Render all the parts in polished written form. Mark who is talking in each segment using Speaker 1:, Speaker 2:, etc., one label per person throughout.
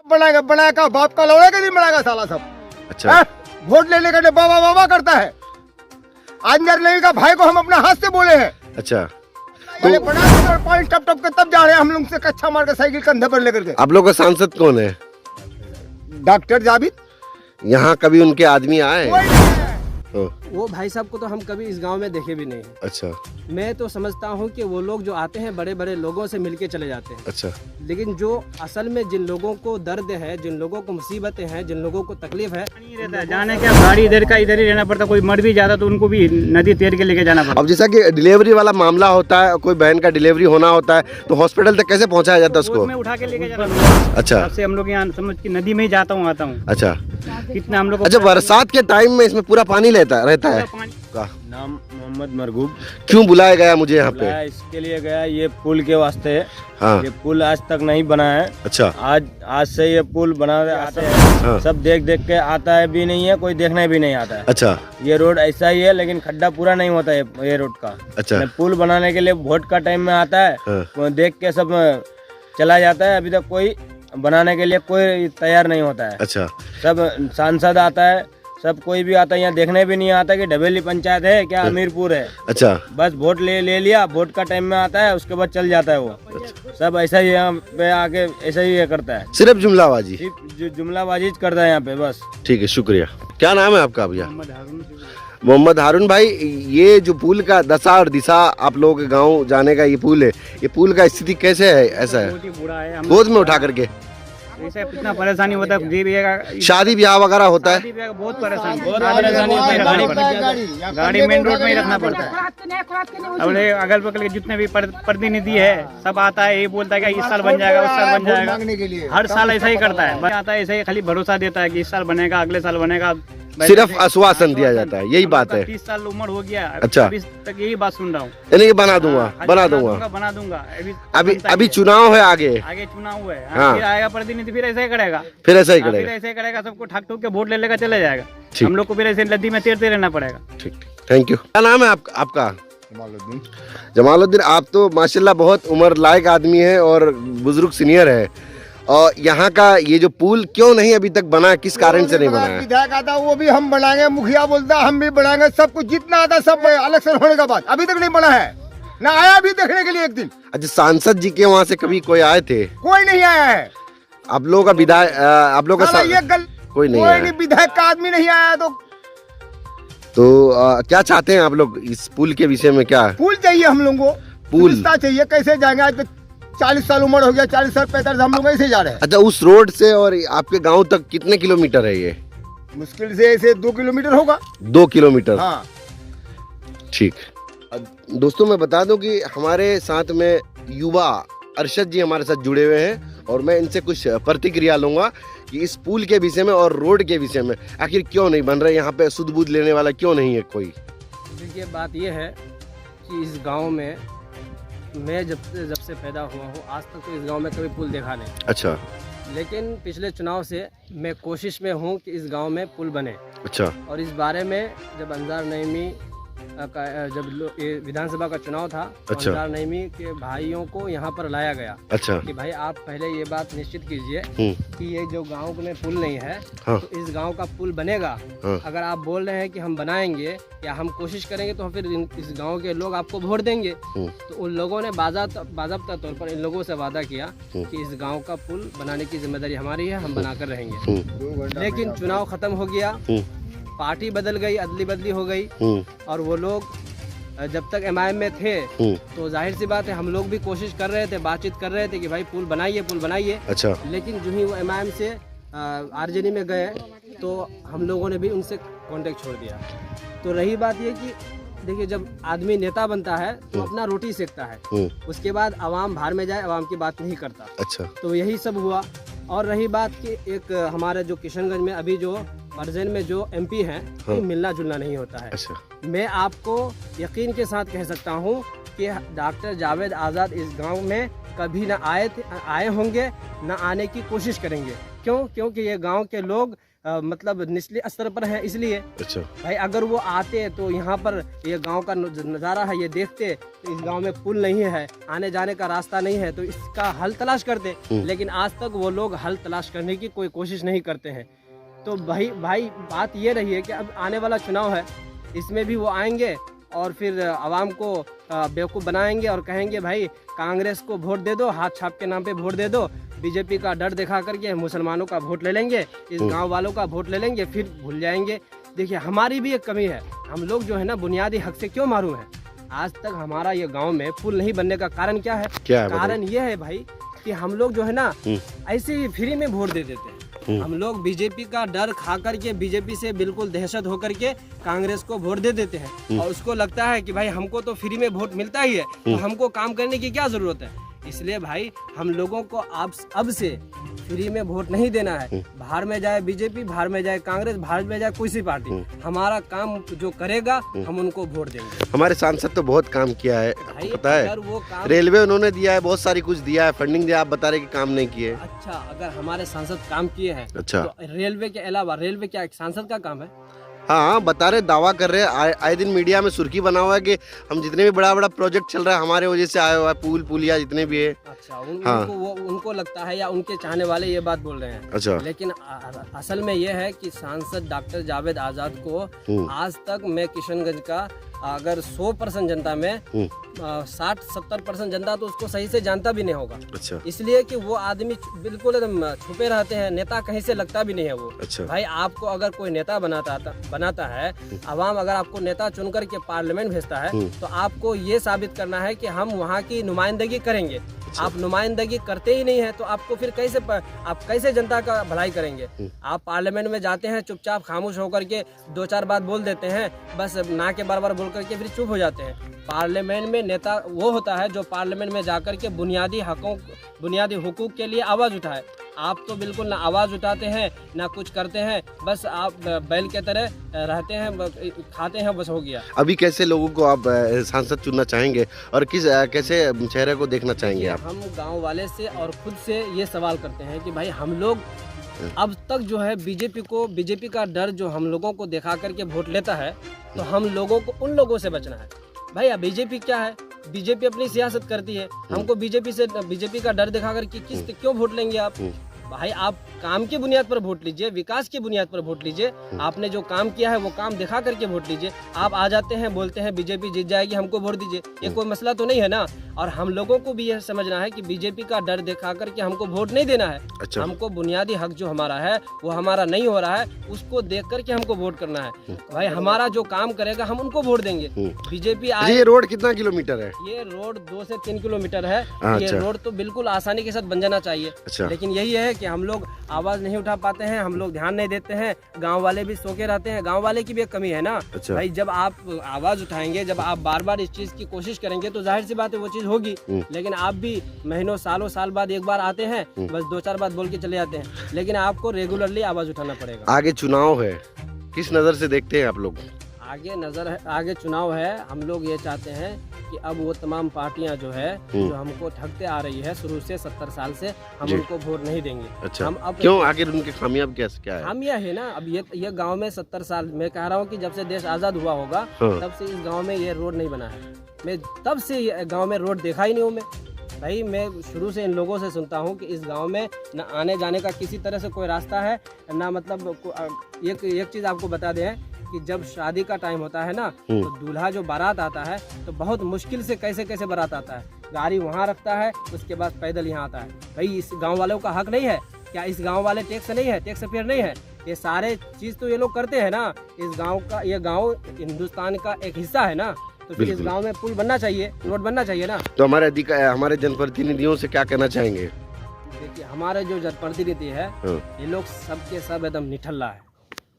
Speaker 1: बनाएगा बनाएगा बाप का लौड़ा के दिन बनाएगा साला सब।
Speaker 2: अच्छा
Speaker 1: वोट लेने का बाबा बाबा करता है। आज नरेंद्र का भाई को हम अपने हाथ से बोले हैं।
Speaker 2: अच्छा
Speaker 1: पहले बना के पानी टप टप के तब जा रहे हैं हम लोग से कच्चा मार के साइकिल कंधे पर लेकर के।
Speaker 2: आप लोग का सांसद कौन है?
Speaker 1: डॉक्टर जाबिद।
Speaker 2: यहाँ कभी उनके आदमी आए?
Speaker 1: कोई नहीं है।
Speaker 2: तो
Speaker 3: वो भाई साहब को तो हम कभी इस गांव में देखे भी नहीं।
Speaker 2: अच्छा
Speaker 3: मैं तो समझता हूँ कि वो लोग जो आते हैं बड़े बड़े लोगों से मिलके चले जाते हैं,
Speaker 2: अच्छा
Speaker 3: लेकिन जो असल में जिन लोगों को दर्द है, जिन लोगों को मुसीबतें हैं, जिन लोगों को तकलीफ है,
Speaker 4: नहीं रहता है। जाने क्या गाड़ी इधर का इधर ही रहना पड़ता। कोई मर भी जाता तो उनको भी नदी तैर के लेके जाना पड़ता।
Speaker 2: अब जैसा कि डिलीवरी वाला मामला होता है, कोई बहन का डिलीवरी होना होता है तो हॉस्पिटल तक कैसे पहुंचाया जाता है उसको?
Speaker 4: में उठा के लेके जाना पड़ता।
Speaker 2: अच्छा
Speaker 4: सबसे हम लोग यहाँ समझ की नदी में ही जाता हूँ आता हूँ।
Speaker 2: अच्छा
Speaker 4: कितना हम लोग को
Speaker 2: अच्छा बरसात के टाइम में इसमें पूरा पानी रहता है का?
Speaker 5: नाम मोहम्मद मरगूब।
Speaker 2: क्यों बुलाया गया मुझे यहाँ पे?
Speaker 5: बुलाया इसके लिए गया, ये पुल के वास्ते है।
Speaker 2: हाँ
Speaker 5: ये पुल आज तक नहीं बना है।
Speaker 2: अच्छा
Speaker 5: आज से ये पुल बना आता है।
Speaker 2: हाँ।
Speaker 5: सब देख देख के आता है भी नहीं है, कोई देखने भी नहीं आता है।
Speaker 2: अच्छा
Speaker 5: ये रोड ऐसा ही है, लेकिन खड्डा पूरा नहीं होता है ये रोड का।
Speaker 2: अच्छा
Speaker 5: पुल बनाने के लिए वोट का टाइम में आता है,
Speaker 2: हाँ।
Speaker 5: वो देख के सब चला जाता है। अभी तक कोई बनाने के लिए कोई तैयार नहीं होता है।
Speaker 2: अच्छा
Speaker 5: सब सांसद आता है, सब कोई भी आता है, यहाँ देखने भी नहीं आता कि डबेली पंचायत है क्या अमीरपुर है।
Speaker 2: अच्छा
Speaker 5: बस वोट ले लिया, वोट का टाइम में आता है, उसके बाद चल जाता है वो। सब ऐसा ही यहाँ पे आके ऐसा ही ये करता है,
Speaker 2: सिर्फ जुमलाबाजी?
Speaker 5: सिर्फ जुमलाबाजी करता है यहाँ पे बस।
Speaker 2: ठीक है शुक्रिया। क्या नाम है आपका भैया? मोहम्मद हारून भाई, ये जो पुल का दशा और दिशा आप लोगों के गांव जाने का ये पुल है, ये पुल का स्थिति कैसे है? ऐसा है
Speaker 4: बहुत ही बुरा है। हम
Speaker 2: गोद में उठा करके
Speaker 4: ऐसे कितना परेशानी होता है।
Speaker 2: शादी ब्याह वगैरह होता है?
Speaker 4: बहुत परेशानी
Speaker 1: गाड़ी
Speaker 4: गाड़ी मेन रोड में ही रखना पड़ता है। अब अगल बगल के जितने भी प्रतिनिधि है सब आता है, ये बोलता है कि इस साल बन जाएगा उस साल बन जाएगा।
Speaker 1: मांगने के लिए
Speaker 4: हर साल ऐसा ही करता है, आता है ऐसे ही खाली भरोसा देता है कि इस साल बनेगा अगले साल बनेगा।
Speaker 2: सिर्फ आश्वासन दिया जाता है, यही बात है।
Speaker 4: 30 साल उम्र हो गया,
Speaker 2: अच्छा।
Speaker 4: अभी तक यही बात सुन रहा हूँ।
Speaker 2: यानी कि बना दूंगा बना दूंगा।
Speaker 4: बना दूंगा।
Speaker 2: अभी चुनाव है आगे
Speaker 4: चुनाव है।
Speaker 2: हाँ।
Speaker 4: फिर आएगा प्रतिनिधि, फिर ऐसा ही करेगा।
Speaker 2: फिर ऐसा ही
Speaker 4: फिर
Speaker 2: करेगा।
Speaker 4: ऐसे ही करेगा, सबको ठक ठुक के वोट ले लेगा, चले जाएगा।
Speaker 2: ठीक।
Speaker 4: हम लोग को फिर ऐसे नदी में तैरते रहना पड़ेगा।
Speaker 2: ठीक थैंक यू। क्या नाम है आपका? जमालुद्दीन। आप तो माशाल्लाह बहुत उम्र लायक आदमी है और बुजुर्ग सीनियर है, और यहाँ का ये जो पुल क्यों नहीं अभी तक बना, किस कारण से नहीं बना है?
Speaker 1: विधायक आता वो भी हम बनाएंगे, मुखिया बोलता हम भी बनाएंगे, सब कुछ जितना आता सब इलेक्शन होने के बाद अभी तक नहीं बना है, ना आया भी देखने के लिए एक दिन।
Speaker 2: अच्छा सांसद जी के वहाँ से कभी कोई आए थे?
Speaker 1: कोई नहीं आया है।
Speaker 2: आप लोगों का विधायक आप लोगों
Speaker 1: साला ये
Speaker 2: का कोई नहीं आया?
Speaker 1: विधायक का आदमी नहीं आया
Speaker 2: तो क्या चाहते हैं आप लोग इस पुल के विषय में? क्या
Speaker 1: पुल चाहिए हम लोगों को,
Speaker 2: पुल
Speaker 1: सुविधा चाहिए। कैसे जाएंगे? आज तो 40 साल उम्र हो गया, 40 साल 45 हम लोग ऐसे जा रहे हैं।
Speaker 2: अच्छा उस रोड से और आपके गांव तक कितने किलोमीटर है ये?
Speaker 1: मुश्किल से ऐसे 2 किलोमीटर होगा।
Speaker 2: 2 किलोमीटर।
Speaker 1: हाँ
Speaker 2: ठीक। दोस्तों मैं बता दूं कि हमारे साथ में युवा अरशद जी हमारे साथ जुड़े हुए हैं, और मैं इनसे कुछ प्रतिक्रिया लूंगा कि इस पुल के विषय में और रोड के विषय में आखिर क्यों नहीं बन रहे, यहाँ पे सुध बुध लेने वाला क्यों नहीं है कोई?
Speaker 3: देखिए बात यह है कि इस गांव में मैं जब से पैदा हुआ हूँ आज तक तो इस गांव में कभी पुल देखा नहीं।
Speaker 2: अच्छा।
Speaker 3: लेकिन पिछले चुनाव से मैं कोशिश में हूँ कि इस गांव में पुल बने,
Speaker 2: अच्छा।
Speaker 3: और इस बारे में जब अंजार नईमी जब ये विधानसभा का चुनाव था तो
Speaker 2: अच्छा।
Speaker 3: अंजार नईमी के भाइयों को यहाँ पर लाया गया।
Speaker 2: अच्छा।
Speaker 3: कि भाई आप पहले ये बात निश्चित कीजिए कि ये जो गांव में पुल नहीं है,
Speaker 2: हाँ।
Speaker 3: तो इस गांव का पुल बनेगा।
Speaker 2: हाँ।
Speaker 3: अगर आप बोल रहे हैं कि हम बनाएंगे या हम कोशिश करेंगे तो फिर इस गांव के लोग आपको वोट देंगे। तो उन लोगों ने बाज़ाब्ता तौर पर इन लोगों से वादा किया कि इस गांव का पुल बनाने की जिम्मेदारी हमारी है, हम बनाकर रहेंगे। लेकिन चुनाव खत्म हो गया, पार्टी बदल गई, अदली बदली हो गई, और वो लोग जब तक MIM में थे तो जाहिर सी बात है हम लोग भी कोशिश कर रहे थे, बातचीत कर रहे थे कि भाई पुल बनाइए।
Speaker 2: अच्छा।
Speaker 3: लेकिन जो ही वो MIM से RJD में गए तो हम लोगों ने भी उनसे कांटेक्ट छोड़ दिया। तो रही बात ये कि देखिए जब आदमी नेता बनता है तो अपना रोटी सेकता है, उसके बाद आवाम बाहर में जाए, आवाम की बात नहीं करता।
Speaker 2: अच्छा।
Speaker 3: तो यही सब हुआ। और रही बात कि एक हमारे जो किशनगंज में अभी जो वर्जन में जो MP हैं,
Speaker 2: हाँ।
Speaker 3: मिलना जुलना नहीं होता है।
Speaker 2: अच्छा।
Speaker 3: मैं आपको यकीन के साथ कह सकता हूँ कि डॉक्टर जावेद आज़ाद इस गांव में कभी न आए होंगे, न आने की कोशिश करेंगे। क्यों? क्योंकि ये गांव के लोग मतलब निचले स्तर पर हैं इसलिए।
Speaker 2: अच्छा।
Speaker 3: भाई अगर वो आते तो यहाँ पर ये गांव का नज़ारा है ये देखते तो इस गांव में पुल नहीं है, आने जाने का रास्ता नहीं है, तो इसका हल तलाश करते। लेकिन आज तक वो लोग हल तलाश करने की कोई कोशिश नहीं करते हैं। तो भाई बात ये रही है कि अब आने वाला चुनाव है, इसमें भी वो आएंगे और फिर आवाम को बेवकूफ़ बनाएंगे और कहेंगे भाई कांग्रेस को वोट दे दो, हाथ छाप के नाम पे वोट दे दो, बीजेपी का डर दिखा करके मुसलमानों का वोट ले लेंगे, इस गांव वालों का वोट ले लेंगे, फिर भूल जाएंगे। देखिए हमारी भी एक कमी है, हम लोग जो है ना बुनियादी हक से क्यों मारूम है। आज तक हमारा ये गांव में पुल नहीं बनने का कारण क्या है? कारण ये है भाई कि हम लोग जो है ना ऐसे ही फ्री में वोट दे देते हैं। हम लोग बीजेपी का डर खा करके, बीजेपी से बिल्कुल दहशत होकर के कांग्रेस को वोट दे देते हैं और उसको लगता है कि भाई हमको तो फ्री में वोट मिलता ही है, तो हमको काम करने की क्या जरूरत है। इसलिए भाई हम लोगों को अब से फ्री में वोट नहीं देना है। बाहर में जाए बीजेपी, बाहर में जाए कांग्रेस, बाहर में जाए कोई सी पार्टी, हमारा काम जो करेगा हम उनको वोट देंगे।
Speaker 2: हमारे सांसद तो बहुत काम किया है, पता है,
Speaker 3: वो काम
Speaker 2: रेलवे उन्होंने दिया है, बहुत सारी कुछ दिया है, फंडिंग दिया, आप बता रहे कि काम नहीं किए।
Speaker 3: अच्छा, अगर हमारे सांसद काम किए हैं
Speaker 2: अच्छा,
Speaker 3: तो रेलवे के अलावा रेलवे क्या एक सांसद का काम है?
Speaker 2: हाँ बता रहे, दावा कर रहे हैं, आए दिन मीडिया में सुर्खी बना हुआ है कि हम जितने भी बड़ा बड़ा प्रोजेक्ट चल रहा है हमारे वजह से आया हुआ है, पुलिया जितने भी है।
Speaker 3: अच्छा,
Speaker 2: हाँ।
Speaker 3: उनको लगता है या उनके चाहने वाले ये बात बोल रहे हैं।
Speaker 2: अच्छा।
Speaker 3: लेकिन असल में ये है कि सांसद डॉक्टर जावेद आजाद को आज तक मैं किशनगंज का अगर 100% जनता में 60-70% जनता तो उसको सही से जानता भी नहीं होगा।
Speaker 2: अच्छा।
Speaker 3: इसलिए कि वो आदमी बिल्कुल एकदम छुपे रहते हैं, नेता कहीं से लगता भी नहीं है वो।
Speaker 2: अच्छा।
Speaker 3: भाई आपको अगर कोई नेता बनाता है, आवाम अगर आपको नेता चुन करके पार्लियामेंट भेजता है तो आपको ये साबित करना है कि हम वहाँ की नुमाइंदगी करेंगे। आप नुमाइंदगी करते ही नहीं है तो आपको फिर आप कैसे जनता का भलाई करेंगे। आप पार्लियामेंट में जाते हैं, चुपचाप खामोश होकर के 2-4 बात बोल देते हैं, बस ना के बार बोल करके फिर चुप हो जाते हैं। पार्लियामेंट में नेता वो होता है जो पार्लियामेंट में जाकर के बुनियादी हुकूक के लिए आवाज़ उठाए। आप तो बिल्कुल ना आवाज़ उठाते हैं ना कुछ करते हैं, बस आप बैल के तरह रहते हैं, खाते हैं, बस हो गया।
Speaker 2: अभी कैसे लोगों को आप सांसद चुनना चाहेंगे और कैसे चेहरे को देखना चाहेंगे आप?
Speaker 3: हम गांव वाले से और खुद से ये सवाल करते हैं कि भाई हम लोग अब तक जो है बीजेपी का डर जो हम लोगों को दिखा करके वोट लेता है, तो हम लोगों को उन लोगों से बचना है। भाई बीजेपी क्या है? बीजेपी अपनी सियासत करती है, हमको बीजेपी का डर दिखा कर क्यों वोट लेंगे आप? भाई आप काम की बुनियाद पर वोट लीजिए, विकास की बुनियाद पर वोट लीजिए। आपने जो काम किया है वो काम दिखा करके वोट लीजिए। आप आ जाते हैं, बोलते हैं बीजेपी जीत जाएगी, हमको वोट दीजिए, ये कोई मसला तो नहीं है ना। और हम लोगों को भी यह समझना है कि बीजेपी का डर दिखा करके हमको वोट नहीं देना है।
Speaker 2: अच्छा। हमको
Speaker 3: बुनियादी हक जो हमारा है वो हमारा नहीं हो रहा है, उसको देख करके हमको वोट करना है। भाई हमारा जो काम करेगा हम उनको वोट देंगे। बीजेपी
Speaker 2: ये रोड कितना किलोमीटर है?
Speaker 3: ये रोड 2 से 3 किलोमीटर है। ये
Speaker 2: अच्छा।
Speaker 3: रोड तो बिल्कुल आसानी के साथ बन जाना चाहिए।
Speaker 2: अच्छा।
Speaker 3: लेकिन यही है कि हम लोग आवाज नहीं उठा पाते हैं, हम लोग ध्यान नहीं देते हैं, गांव वाले भी सो के रहते हैं। गांव वाले की भी एक कमी है ना।
Speaker 2: अच्छा।
Speaker 3: भाई जब आप आवाज उठाएंगे, जब आप बार बार इस चीज की कोशिश करेंगे तो जाहिर सी बात है वो चीज होगी। लेकिन आप भी महीनों साल बाद एक बार आते हैं, बस 2-4 बात बोल के चले जाते हैं। लेकिन आपको रेगुलरली आवाज उठाना पड़ेगा।
Speaker 2: आगे चुनाव है, किस नजर से देखते हैं आप लोग?
Speaker 3: आगे चुनाव है। हम लोग ये चाहते हैं कि अब वो तमाम पार्टियां जो है जो हमको ठगते आ रही है शुरू से 70 साल से, हम उनको वोट नहीं देंगे।
Speaker 2: अच्छा।
Speaker 3: हम अब
Speaker 2: क्यों? आखिर उनके खामियाब क्या है?
Speaker 3: खामियां है ना। अब ये गांव में 70 साल, मैं कह रहा हूँ कि जब से देश आज़ाद हुआ होगा तब से इस गांव में ये रोड नहीं बना है। मैं तब से गांव में रोड देखा ही नहीं हूँ। भाई मैं शुरू से इन लोगों से सुनता हूँ कि इस गांव में न आने जाने का किसी तरह से कोई रास्ता है ना। मतलब एक चीज़ आपको बता दें कि जब शादी का टाइम होता है ना तो दूल्हा जो बारात आता है तो बहुत मुश्किल से कैसे बारात आता है। गाड़ी वहाँ रखता है, उसके बाद पैदल यहाँ आता है। भाई इस गांव वालों का हक नहीं है क्या? इस गांव वाले टैक्स नहीं है, टैक्स पेयर नहीं है? ये सारे चीज़ तो ये लोग करते हैं ना। इस गांव का, ये गांव हिंदुस्तान का एक हिस्सा है ना, तो फिर इस गांव में पुल बनना चाहिए, रोड बनना चाहिए ना।
Speaker 2: तो हमारे जनप्रतिनिधियों से क्या कहना चाहेंगे?
Speaker 3: देखिए हमारे जो जनप्रतिनिधि है ये लोग सबके सब एकदम निठल्ला है।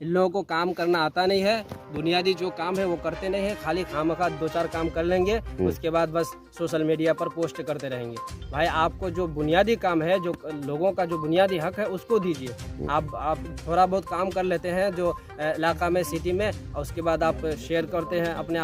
Speaker 3: इन लोगों को काम करना आता नहीं है, बुनियादी जो काम है वो करते नहीं है, खाली खामखा 2-4 काम कर लेंगे, उसके बाद बस सोशल मीडिया पर पोस्ट करते रहेंगे। भाई आपको जो बुनियादी काम है, जो लोगों का जो बुनियादी हक है उसको दीजिए। आप थोड़ा बहुत काम कर लेते हैं जो इलाका में, सिटी में, और उसके बाद आप शेयर करते हैं, अपना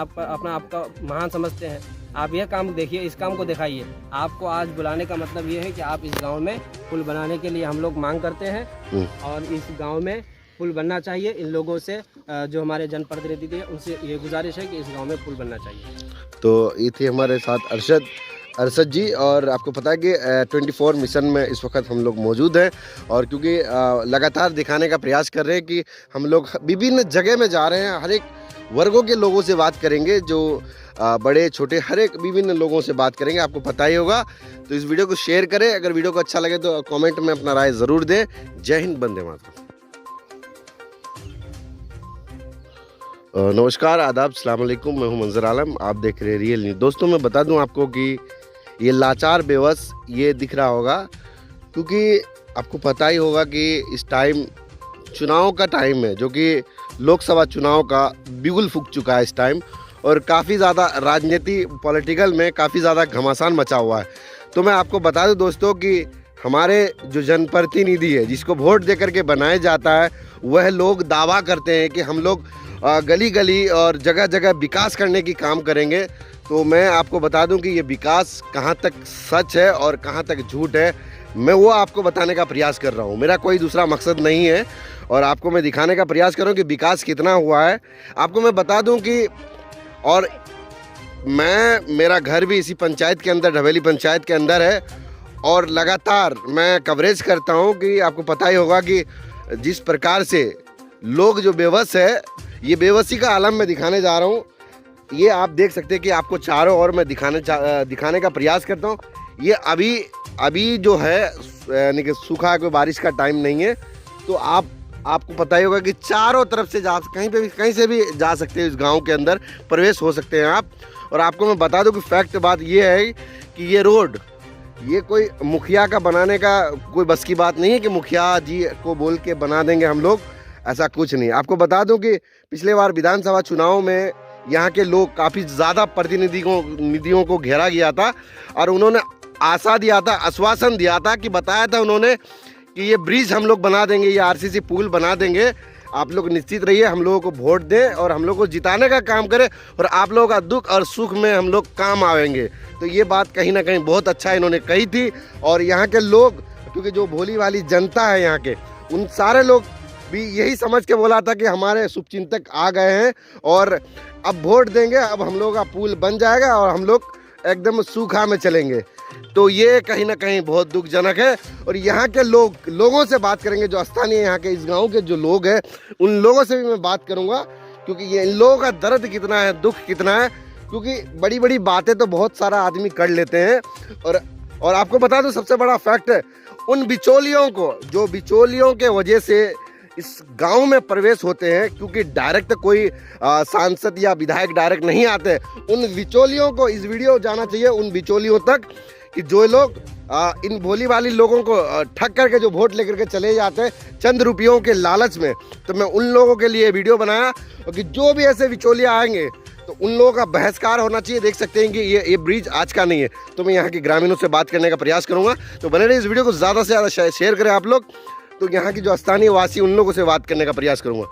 Speaker 3: आपका महान समझते हैं। आप यह काम देखिए, इस काम को दिखाइए। आपको आज बुलाने का मतलब ये है कि आप इस गांव में पुल बनाने के लिए हम लोग मांग करते हैं और इस गांव में पुल बनना चाहिए। इन लोगों से जो हमारे जनप्रतिनिधि हैं उनसे ये गुजारिश है कि इस गांव में पुल बनना चाहिए।
Speaker 2: तो ये थे हमारे साथ अरशद जी, और आपको पता है कि 24 मिशन में इस वक्त हम लोग मौजूद हैं, और क्योंकि लगातार दिखाने का प्रयास कर रहे हैं कि हम लोग विभिन्न जगह में जा रहे हैं, हर एक वर्गों के लोगों से बात करेंगे, जो बड़े छोटे हर एक विभिन्न लोगों से बात करेंगे, आपको पता ही होगा। तो इस वीडियो को शेयर करें, अगर वीडियो को अच्छा लगे तो कमेंट में अपना राय ज़रूर दें। जय हिंद, वंदे मातरम। नमस्कार, आदाब, अस्सलाम वालेकुम, मैं हूं मंजर आलम, आप देख रहे हैं रियल न्यूज़। दोस्तों मैं बता दूं आपको कि ये लाचार बेबस ये दिख रहा होगा, क्योंकि आपको पता ही होगा कि इस टाइम चुनाव का टाइम है, जो कि लोकसभा चुनाव का बिगुल फूंक चुका है इस टाइम, और काफ़ी ज़्यादा राजनीति पॉलिटिकल में काफ़ी ज़्यादा घमासान मचा हुआ है। तो मैं आपको बता दूं दोस्तों कि हमारे जो जनप्रतिनिधि है, जिसको वोट दे करके बनाया जाता है, वह लोग दावा करते हैं कि हम लोग गली गली और जगह जगह विकास करने की काम करेंगे। तो मैं आपको बता दूं कि ये विकास कहां तक सच है और कहां तक झूठ है, मैं वो आपको बताने का प्रयास कर रहा हूं। मेरा कोई दूसरा मकसद नहीं है, और आपको मैं दिखाने का प्रयास कर रहा हूं कि विकास कितना हुआ है। आपको मैं बता दूं कि और मेरा घर भी इसी पंचायत के अंदर, ढवेली पंचायत के अंदर है, और लगातार मैं कवरेज करता हूं कि आपको पता ही होगा कि जिस प्रकार से लोग जो बेबस है, ये बेबसी का आलम मैं दिखाने जा रहा हूँ। ये आप देख सकते हैं कि आपको चारों ओर मैं दिखाने का प्रयास करता हूँ। ये अभी जो है यानी कि सूखा, कोई बारिश का टाइम नहीं है, तो आपको पता ही होगा कि चारों तरफ से कहीं से भी जा सकते हैं, इस गांव के अंदर प्रवेश हो सकते हैं आप। और आपको मैं बता दूं कि फैक्ट बात ये है कि ये रोड, ये कोई मुखिया का बनाने का कोई बस की बात नहीं है कि मुखिया जी को बोल के बना देंगे हम लोग, ऐसा कुछ नहीं। आपको बता दूं कि पिछले बार विधानसभा चुनाव में यहाँ के लोग काफ़ी ज़्यादा प्रतिनिधियों को घेरा गया था, और उन्होंने आशा दिया था, आश्वासन दिया था, कि बताया था उन्होंने कि ये ब्रिज हम लोग बना देंगे, ये आरसीसी पुल बना देंगे, आप लोग निश्चित रहिए, हम लोगों को वोट दें और हम लोग को जिताने का काम करें, और आप लोगों का दुख और सुख में हम लोग काम आवेंगे। तो ये बात कहीं ना कहीं बहुत अच्छा इन्होंने कही थी, और यहाँ के लोग, क्योंकि जो भोली वाली जनता है यहाँ के, उन सारे लोग भी यही समझ के बोला था कि हमारे शुभचिंतक आ गए हैं और अब वोट देंगे, अब हम लोग का पुल बन जाएगा और हम लोग एकदम सूखा में चलेंगे। तो ये कहीं ना कहीं बहुत दुखजनक है। और यहाँ के लोगों से बात करेंगे, जो स्थानीय यहाँ के इस गांव के जो लोग हैं, उन लोगों से भी मैं बात करूँगा, क्योंकि ये इन लोगों का दर्द कितना है, दुख कितना है। क्योंकि बड़ी बड़ी बातें तो बहुत सारा आदमी कर लेते हैं, और आपको बता दूं सबसे बड़ा फैक्ट है, उन बिचौलियों को, जो बिचौलियों के वजह से इस गांव में प्रवेश होते हैं, क्योंकि डायरेक्ट कोई सांसद या विधायक डायरेक्ट नहीं आते, उन बिचौलियों को इस वीडियो जाना चाहिए, उन बिचौलियों तक, कि जो लोग इन भोली वाली लोगों को ठग करके जो वोट लेकर के चले जाते हैं चंद रुपयों के लालच में। तो मैं उन लोगों के लिए वीडियो बनाया, कि जो भी ऐसे बिचौलिया आएंगे तो उन लोगों का बहिष्कार होना चाहिए। देख सकते हैं कि ये ब्रिज आज का नहीं है। तो मैं यहाँ के ग्रामीणों से बात करने का प्रयास करूँगा, तो बने रहिए, इस वीडियो को ज़्यादा से ज़्यादा शेयर करें आप लोग। तो यहाँ की जो स्थानीय वासी, उन लोगों से बात करने का प्रयास करूँगा।